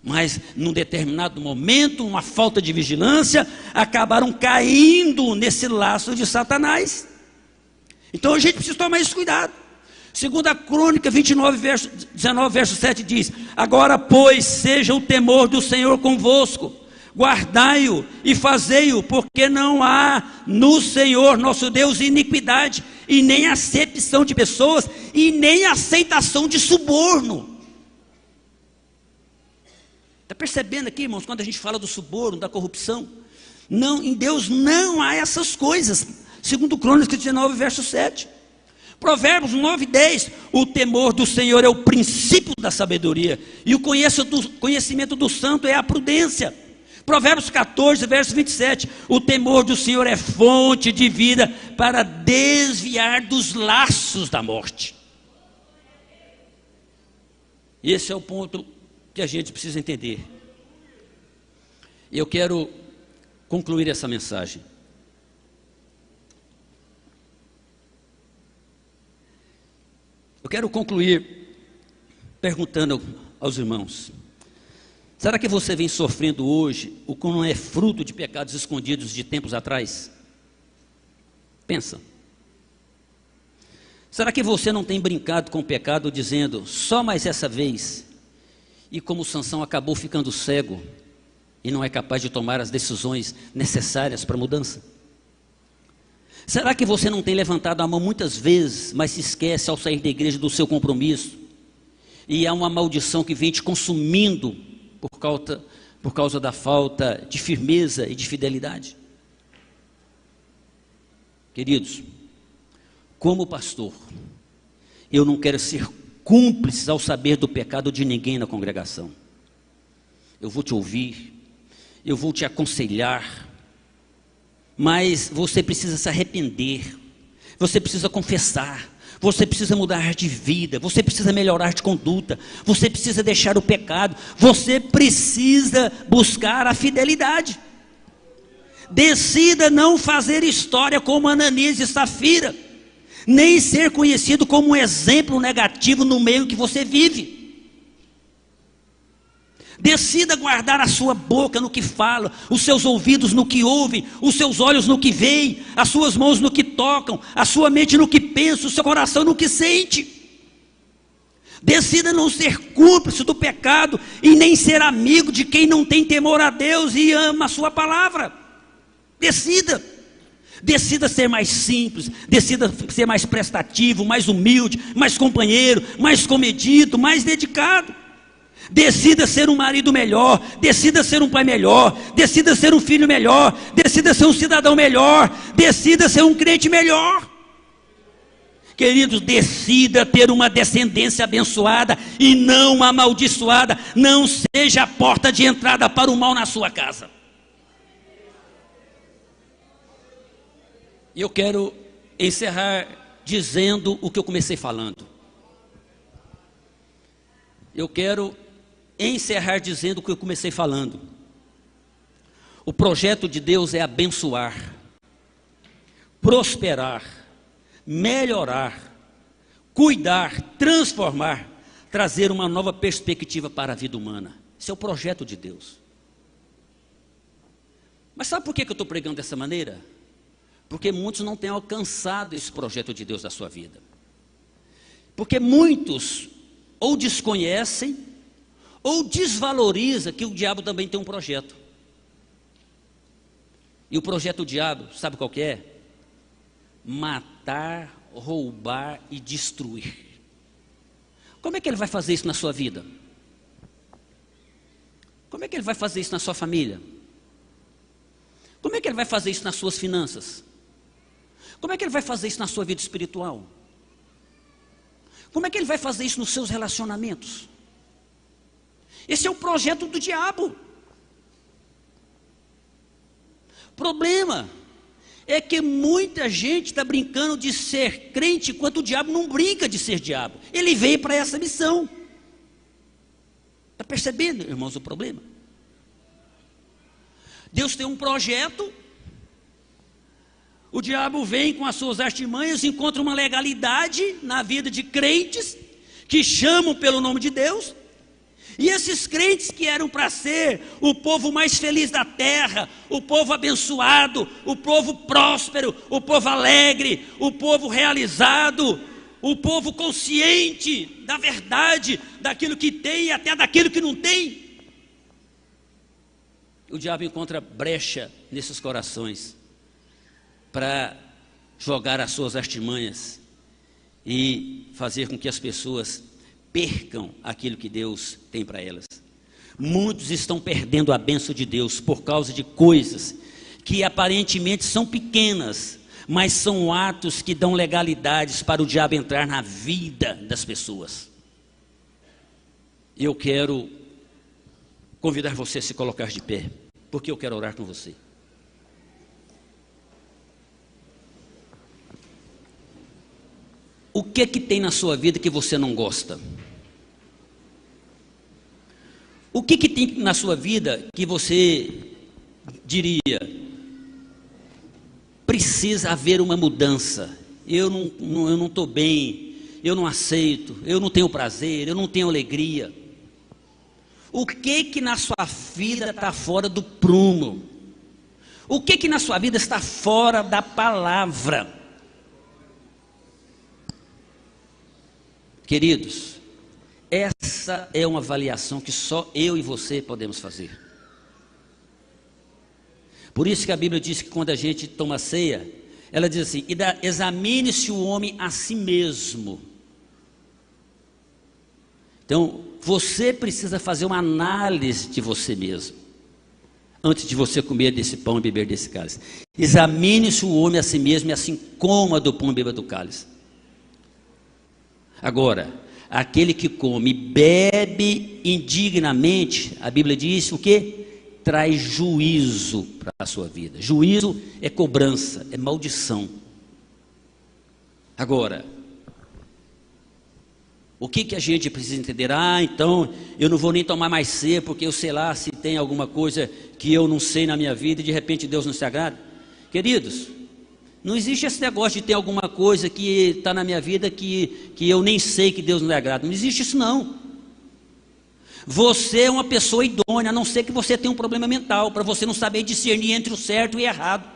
Mas num determinado momento, uma falta de vigilância, acabaram caindo nesse laço de Satanás. Então a gente precisa tomar esse cuidado. Segundo a Crônica 29, verso 19, verso 7 diz: agora, pois, seja o temor do Senhor convosco, guardai-o e fazei-o, porque não há no Senhor nosso Deus iniquidade, e nem acepção de pessoas, e nem aceitação de suborno. Está percebendo aqui, irmãos, quando a gente fala do suborno, da corrupção? Não, em Deus não há essas coisas. Segundo Crônicas 19, verso 7. Provérbios 9, 10, o temor do Senhor é o princípio da sabedoria, e o conhecimento do santo é a prudência. Provérbios 14, verso 27, o temor do Senhor é fonte de vida para desviar dos laços da morte. Esse é o ponto que a gente precisa entender. Eu quero concluir essa mensagem. Eu quero concluir perguntando aos irmãos: será que você vem sofrendo hoje o que não é fruto de pecados escondidos de tempos atrás? Pensa. Será que você não tem brincado com o pecado dizendo: só mais essa vez? E como Sansão acabou ficando cego e não é capaz de tomar as decisões necessárias para a mudança? Será que você não tem levantado a mão muitas vezes, mas se esquece ao sair da igreja do seu compromisso? E há uma maldição que vem te consumindo por causa da falta de firmeza e de fidelidade? Queridos, como pastor, eu não quero ser cúmplice ao saber do pecado de ninguém na congregação. Eu vou te ouvir, eu vou te aconselhar, mas você precisa se arrepender, você precisa confessar, você precisa mudar de vida, você precisa melhorar de conduta, você precisa deixar o pecado, você precisa buscar a fidelidade. Decida não fazer história como Ananias e Safira, nem ser conhecido como um exemplo negativo no meio que você vive. Decida guardar a sua boca no que fala, os seus ouvidos no que ouvem, os seus olhos no que veem, as suas mãos no que tocam, a sua mente no que pensa, o seu coração no que sente. Decida não ser cúmplice do pecado e nem ser amigo de quem não tem temor a Deus e ama a sua palavra. Decida ser mais simples, decida ser mais prestativo, mais humilde, mais companheiro, mais comedido, mais dedicado. Decida ser um marido melhor, decida ser um pai melhor, decida ser um filho melhor, decida ser um cidadão melhor, decida ser um crente melhor. Queridos, decida ter uma descendência abençoada e não amaldiçoada. Não seja a porta de entrada para o mal na sua casa. Eu quero encerrar dizendo o que eu comecei falando. Eu quero encerrar dizendo o que eu comecei falando. O projeto de Deus é abençoar, prosperar, melhorar, cuidar, transformar, trazer uma nova perspectiva para a vida humana. Esse é o projeto de Deus. Mas sabe por que eu estou pregando dessa maneira? Porque muitos não têm alcançado esse projeto de Deus da sua vida. Porque muitos ou desconhecem ou desvalorizam que o diabo também tem um projeto. E o projeto do diabo, sabe qual que é? Matar, roubar e destruir. Como é que ele vai fazer isso na sua vida? Como é que ele vai fazer isso na sua família? Como é que ele vai fazer isso nas suas finanças? Como é que ele vai fazer isso na sua vida espiritual? Como é que ele vai fazer isso nos seus relacionamentos? Esse é o projeto do diabo. O problema é que muita gente está brincando de ser crente, enquanto o diabo não brinca de ser diabo. Ele veio para essa missão. Está percebendo, irmãos, o problema? Deus tem um projeto. O diabo vem com as suas artimanhas, encontra uma legalidade na vida de crentes que chamam pelo nome de Deus. E esses crentes que eram para ser o povo mais feliz da terra, o povo abençoado, o povo próspero, o povo alegre, o povo realizado, o povo consciente da verdade, daquilo que tem e até daquilo que não tem. O diabo encontra brecha nesses corações para jogar as suas artimanhas e fazer com que as pessoas percam aquilo que Deus tem para elas. Muitos estão perdendo a bênção de Deus por causa de coisas que aparentemente são pequenas, mas são atos que dão legalidades para o diabo entrar na vida das pessoas. Eu quero convidar você a se colocar de pé, porque eu quero orar com você. O que tem na sua vida que você não gosta? O que tem na sua vida que você diria, precisa haver uma mudança? Eu não estou bem, eu não aceito, eu não tenho prazer, eu não tenho alegria. O que na sua vida está fora do prumo? O que na sua vida está fora da palavra? Queridos, essa é uma avaliação que só eu e você podemos fazer. Por isso que a Bíblia diz que quando a gente toma ceia, ela diz assim: examine-se o homem a si mesmo. Então, você precisa fazer uma análise de você mesmo, antes de você comer desse pão e beber desse cálice. Examine-se o homem a si mesmo, e assim coma do pão e beba do cálice. Agora, aquele que come e bebe indignamente, a Bíblia diz o quê? Traz juízo para a sua vida. Juízo é cobrança, é maldição. Agora, o que a gente precisa entender? Então, eu não vou nem tomar mais ceia, porque eu sei lá se tem alguma coisa que eu não sei na minha vida e de repente Deus não se agrada. Queridos, não existe esse negócio de ter alguma coisa que está na minha vida que eu nem sei que Deus não lhe agrada. Não existe isso não. Você é uma pessoa idônea, a não ser que você tenha um problema mental, para você não saber discernir entre o certo e o errado,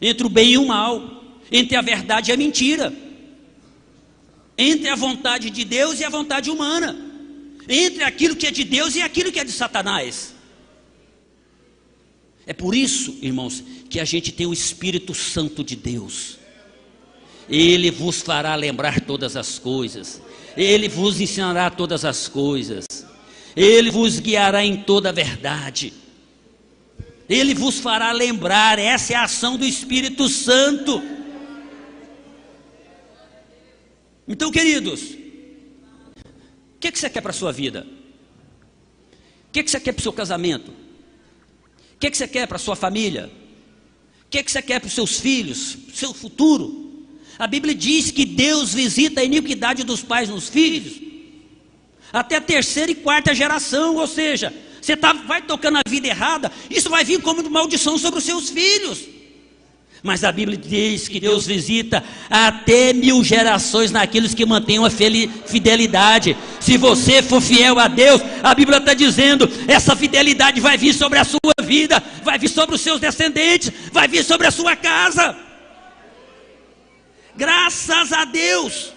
entre o bem e o mal, entre a verdade e a mentira, entre a vontade de Deus e a vontade humana, entre aquilo que é de Deus e aquilo que é de Satanás. É por isso, irmãos, que a gente tem o Espírito Santo de Deus. Ele vos fará lembrar todas as coisas, Ele vos ensinará todas as coisas, Ele vos guiará em toda a verdade, Ele vos fará lembrar. Essa é a ação do Espírito Santo. Então, queridos, o que você quer para a sua vida? O que você quer para o seu casamento? O que você quer para a sua família? O que você quer para os seus filhos, para o seu futuro? A Bíblia diz que Deus visita a iniquidade dos pais nos filhos, até a terceira e quarta geração, ou seja, você vai tocando a vida errada, isso vai vir como maldição sobre os seus filhos. Mas a Bíblia diz que Deus visita até 1000 gerações naqueles que mantêm a fidelidade. Se você for fiel a Deus, a Bíblia está dizendo, essa fidelidade vai vir sobre a sua vida, vai vir sobre os seus descendentes, vai vir sobre a sua casa. Graças a Deus,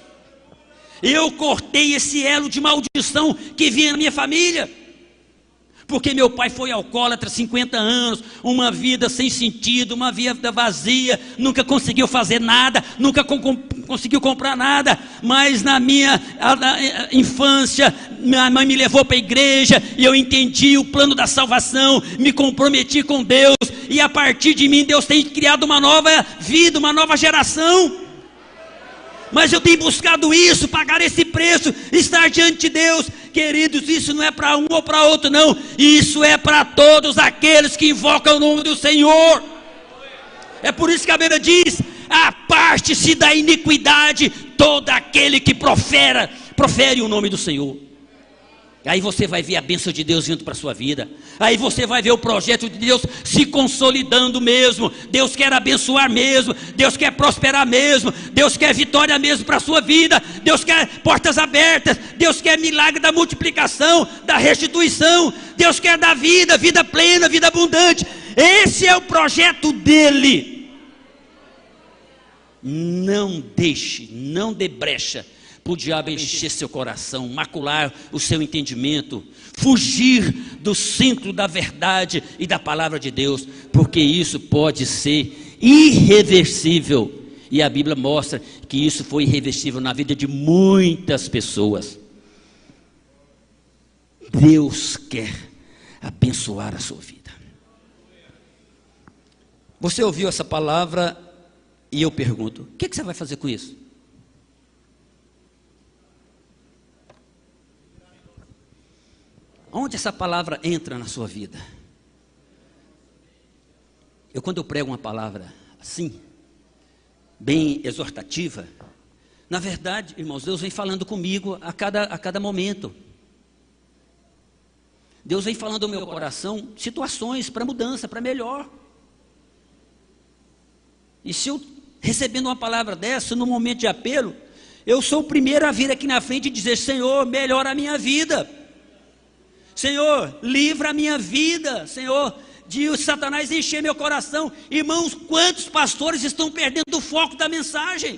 eu cortei esse elo de maldição que vinha na minha família. Porque meu pai foi alcoólatra 50 anos, uma vida sem sentido, uma vida vazia, nunca conseguiu fazer nada, nunca conseguiu comprar nada. Mas na minha infância, minha mãe me levou para a igreja e eu entendi o plano da salvação, me comprometi com Deus e a partir de mim Deus tem criado uma nova vida, uma nova geração. Mas eu tenho buscado isso, pagar esse preço, estar diante de Deus. Queridos, isso não é para um ou para outro não, isso é para todos aqueles que invocam o nome do Senhor. É por isso que a Bíblia diz, aparte-se da iniquidade todo aquele que profere o nome do Senhor. Aí você vai ver a bênção de Deus vindo para a sua vida. Aí você vai ver o projeto de Deus se consolidando mesmo. Deus quer abençoar mesmo. Deus quer prosperar mesmo. Deus quer vitória mesmo para a sua vida. Deus quer portas abertas. Deus quer milagre da multiplicação, da restituição. Deus quer dar vida, vida plena, vida abundante. Esse é o projeto dele. Não deixe, não dê brecha para o diabo encher seu coração, macular o seu entendimento, fugir do centro da verdade e da palavra de Deus, porque isso pode ser irreversível, e a Bíblia mostra que isso foi irreversível na vida de muitas pessoas. Deus quer abençoar a sua vida. Você ouviu essa palavra e eu pergunto, o que você vai fazer com isso? Onde essa palavra entra na sua vida? Quando eu prego uma palavra assim, bem exortativa, na verdade, irmãos, Deus vem falando comigo a cada momento. Deus vem falando ao meu coração situações para mudança, para melhor. E se eu recebendo uma palavra dessa, no momento de apelo, eu sou o primeiro a vir aqui na frente e dizer, Senhor, melhora a minha vida. Senhor, livra a minha vida, Senhor, de o Satanás encher meu coração. Irmãos, quantos pastores estão perdendo o foco da mensagem?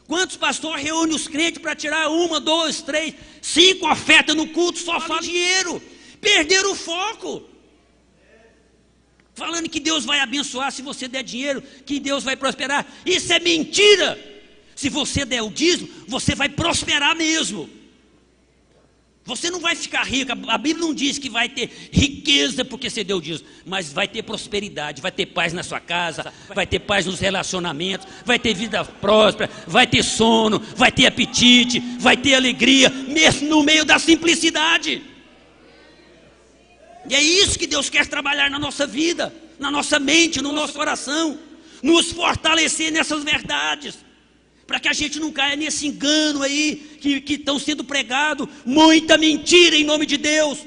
Quantos pastores reúnem os crentes para tirar 1, 2, 3, 5 ofertas no culto, só falam dinheiro, perderam o foco. Falando que Deus vai abençoar se você der dinheiro, que Deus vai prosperar. Isso é mentira. Se você der o dízimo, você vai prosperar mesmo. Você não vai ficar rico, a Bíblia não diz que vai ter riqueza porque você deu dízimo, mas vai ter prosperidade, vai ter paz na sua casa, vai ter paz nos relacionamentos, vai ter vida próspera, vai ter sono, vai ter apetite, vai ter alegria, mesmo no meio da simplicidade. E é isso que Deus quer trabalhar na nossa vida, na nossa mente, no nosso coração, nos fortalecer nessas verdades, para que a gente não caia nesse engano aí, que estão sendo pregado, muita mentira em nome de Deus,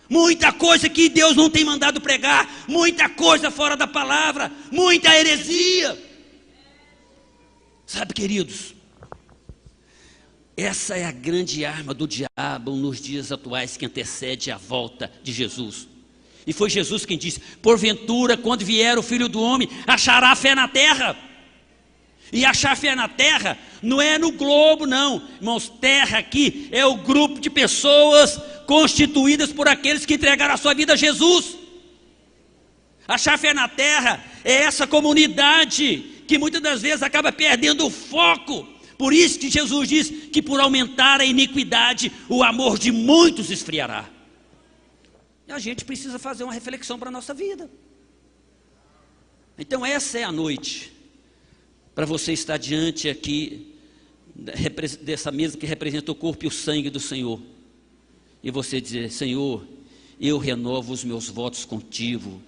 muita coisa que Deus não tem mandado pregar, muita coisa fora da palavra, muita heresia. Sabe, queridos, essa é a grande arma do diabo nos dias atuais que antecede a volta de Jesus. E foi Jesus quem disse, porventura quando vier o Filho do Homem, achará fé na terra? E achar fé na terra não é no globo não, irmãos, terra aqui é o grupo de pessoas constituídas por aqueles que entregaram a sua vida a Jesus. Achar fé na terra é essa comunidade que muitas das vezes acaba perdendo o foco. Por isso que Jesus diz que por aumentar a iniquidade, o amor de muitos esfriará. E a gente precisa fazer uma reflexão para a nossa vida. Então essa é a noite para você estar diante aqui dessa mesa que representa o corpo e o sangue do Senhor, e você dizer: Senhor, eu renovo os meus votos contigo,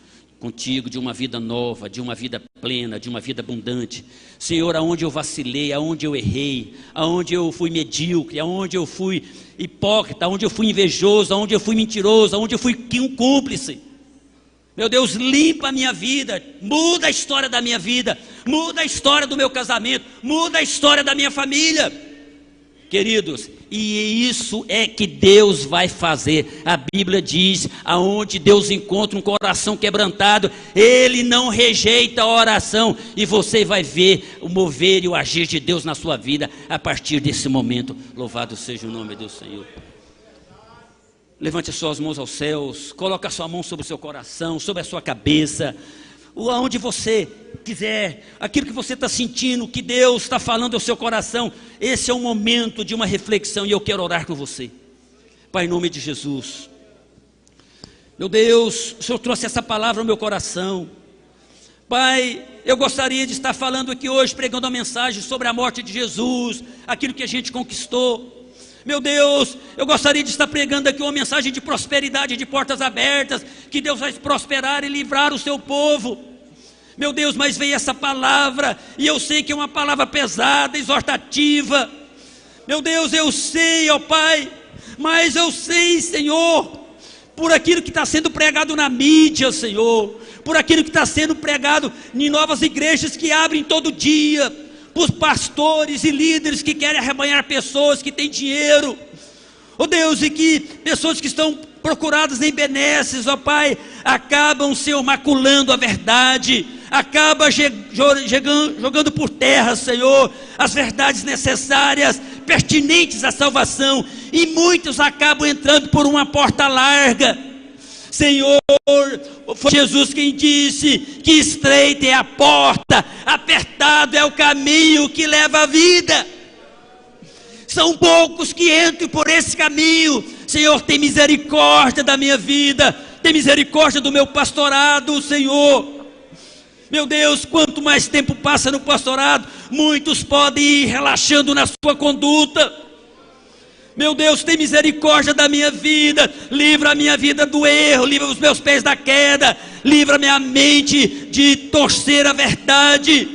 de uma vida nova, de uma vida plena, de uma vida abundante. Senhor, aonde eu vacilei, aonde eu errei, aonde eu fui medíocre, aonde eu fui hipócrita, aonde eu fui invejoso, aonde eu fui mentiroso, aonde eu fui um cúmplice, meu Deus, limpa a minha vida, muda a história da minha vida, muda a história do meu casamento, muda a história da minha família, queridos. E isso é que Deus vai fazer. A Bíblia diz: aonde Deus encontra um coração quebrantado, Ele não rejeita a oração. E você vai ver o mover e o agir de Deus na sua vida a partir desse momento. Louvado seja o nome do Senhor. Levante as suas mãos aos céus, coloque a sua mão sobre o seu coração, sobre a sua cabeça, ou aonde você quiser, aquilo que você está sentindo, que Deus está falando ao seu coração. Esse é um momento de uma reflexão, e eu quero orar com você. Pai, em nome de Jesus, meu Deus, o Senhor trouxe essa palavra ao meu coração. Pai, eu gostaria de estar falando aqui hoje, pregando a mensagem sobre a morte de Jesus, aquilo que a gente conquistou. Meu Deus, eu gostaria de estar pregando aqui uma mensagem de prosperidade, de portas abertas, que Deus vai prosperar e livrar o seu povo. Meu Deus, mas veio essa palavra, e eu sei que é uma palavra pesada, exortativa. Meu Deus, eu sei, ó Pai, mas eu sei, Senhor, por aquilo que está sendo pregado na mídia, Senhor, por aquilo que está sendo pregado em novas igrejas que abrem todo dia, por pastores e líderes que querem arrebanhar pessoas que têm dinheiro, ó Deus, e que pessoas que estão procuradas em benesses, ó Pai, acabam, Senhor, maculando a verdade, acaba jogando por terra, Senhor, as verdades necessárias, pertinentes à salvação, e muitos acabam entrando por uma porta larga. Senhor, foi Jesus quem disse que estreita é a porta, apertado é o caminho que leva à vida. São poucos que entram por esse caminho. Senhor, tem misericórdia da minha vida, tem misericórdia do meu pastorado, Senhor. Meu Deus, quanto mais tempo passa no pastorado, muitos podem ir relaxando na sua conduta. Meu Deus, tem misericórdia da minha vida, livra a minha vida do erro, livra os meus pés da queda, livra a minha mente de torcer a verdade.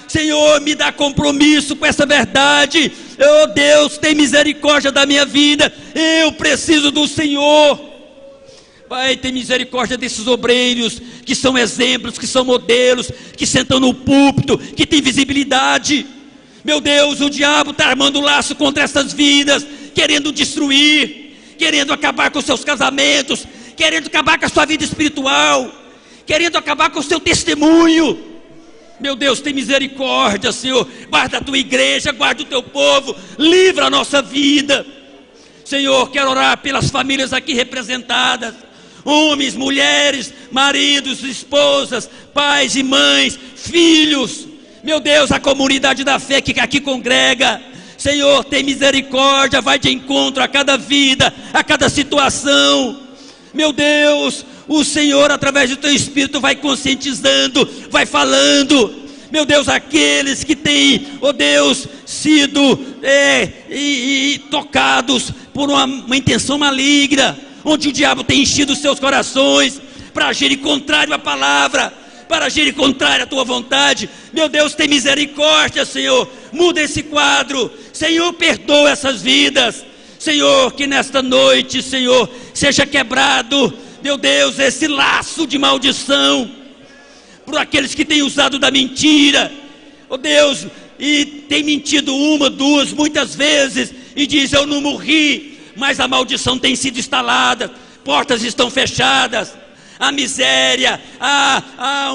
Senhor, me dá compromisso com essa verdade. Oh Deus, tem misericórdia da minha vida, eu preciso do Senhor. Pai, tem misericórdia desses obreiros que são exemplos, que são modelos, que sentam no púlpito, que tem visibilidade. Meu Deus, o diabo está armando laço contra essas vidas, querendo destruir, querendo acabar com seus casamentos, querendo acabar com a sua vida espiritual, querendo acabar com o seu testemunho. Meu Deus, tem misericórdia, Senhor, guarda a tua igreja, guarda o teu povo, livra a nossa vida. Senhor, quero orar pelas famílias aqui representadas, homens, mulheres, maridos, esposas, pais e mães, filhos. Meu Deus, a comunidade da fé que aqui congrega, Senhor, tem misericórdia, vai de encontro a cada vida, a cada situação. Meu Deus, o Senhor, através do teu Espírito, vai conscientizando, vai falando. Meu Deus, aqueles que têm, ó Deus, sido tocados por uma intenção maligna, onde o diabo tem enchido os seus corações para agir contrário à palavra, para agir contrário à tua vontade. Meu Deus, tem misericórdia, Senhor, muda esse quadro. Senhor, perdoa essas vidas. Senhor, que nesta noite, Senhor, seja quebrado, meu Deus, esse laço de maldição por aqueles que têm usado da mentira, ó Deus, e tem mentido uma, duas, muitas vezes, e diz: eu não morri, mas a maldição tem sido instalada, portas estão fechadas, a miséria, há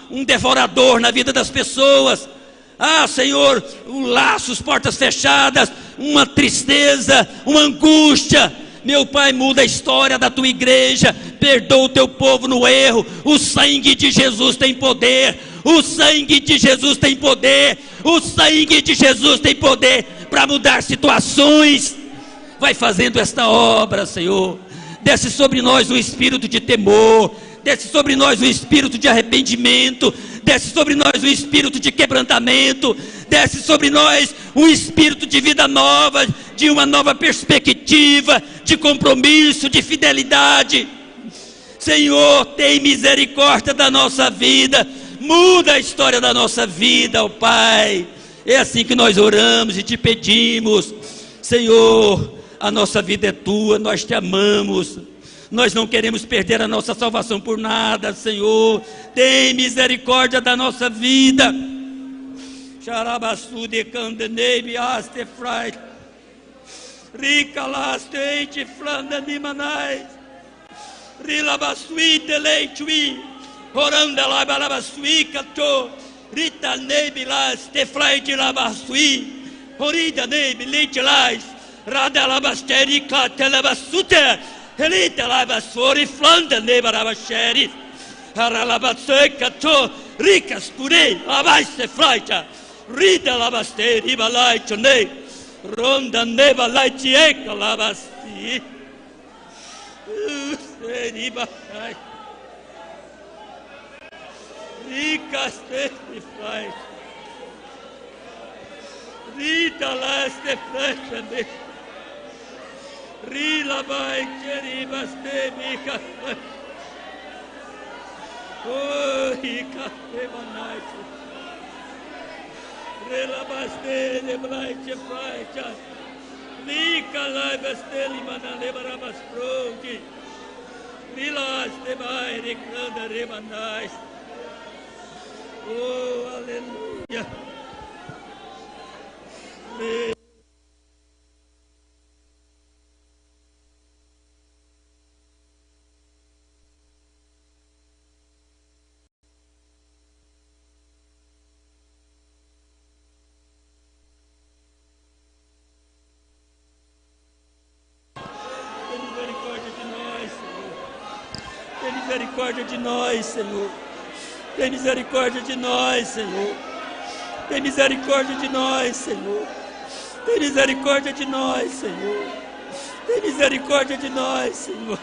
um devorador na vida das pessoas. Senhor, laços, portas fechadas, uma tristeza, uma angústia. Meu Pai, muda a história da tua igreja, perdoa o teu povo no erro. O sangue de Jesus tem poder, o sangue de Jesus tem poder, o sangue de Jesus tem poder para mudar situações. Vai fazendo esta obra, Senhor. Desce sobre nós o espírito de temor, desce sobre nós um espírito de arrependimento, desce sobre nós um espírito de quebrantamento, desce sobre nós um espírito de vida nova, de uma nova perspectiva, de compromisso, de fidelidade. Senhor, tem misericórdia da nossa vida, muda a história da nossa vida, ó Pai. É assim que nós oramos e te pedimos. Senhor, a nossa vida é tua, nós te amamos, nós não queremos perder a nossa salvação por nada. Senhor, tem misericórdia da nossa vida. Xarabaçu de candeneime aste frai, rica laste eite flanda nimanais, rilabasui teleitui, oranda labalabasui cato, rita neime laste frai de labasui, orida neime leite lais, radalabasteri catelabasute, elite labasori flanda nebarabasheri, aralabasui cato, ricas purei, labaste fraita, rida labasteri balaite ne, ronda neba laite eca labasti, seriba, ricas testi fraita, rida laste flecha ne, rila vai cheribas te mica, oh rica te manaite, relabaste de blaite fraita, mica laibaste limana lebarabas pronti, rilaste vai recanda remanais. Oh, aleluia. Tem misericórdia de nós, Senhor. Tem misericórdia de nós, Senhor. Tem misericórdia de nós, Senhor. Tem misericórdia de nós, Senhor. Tem misericórdia de nós, Senhor.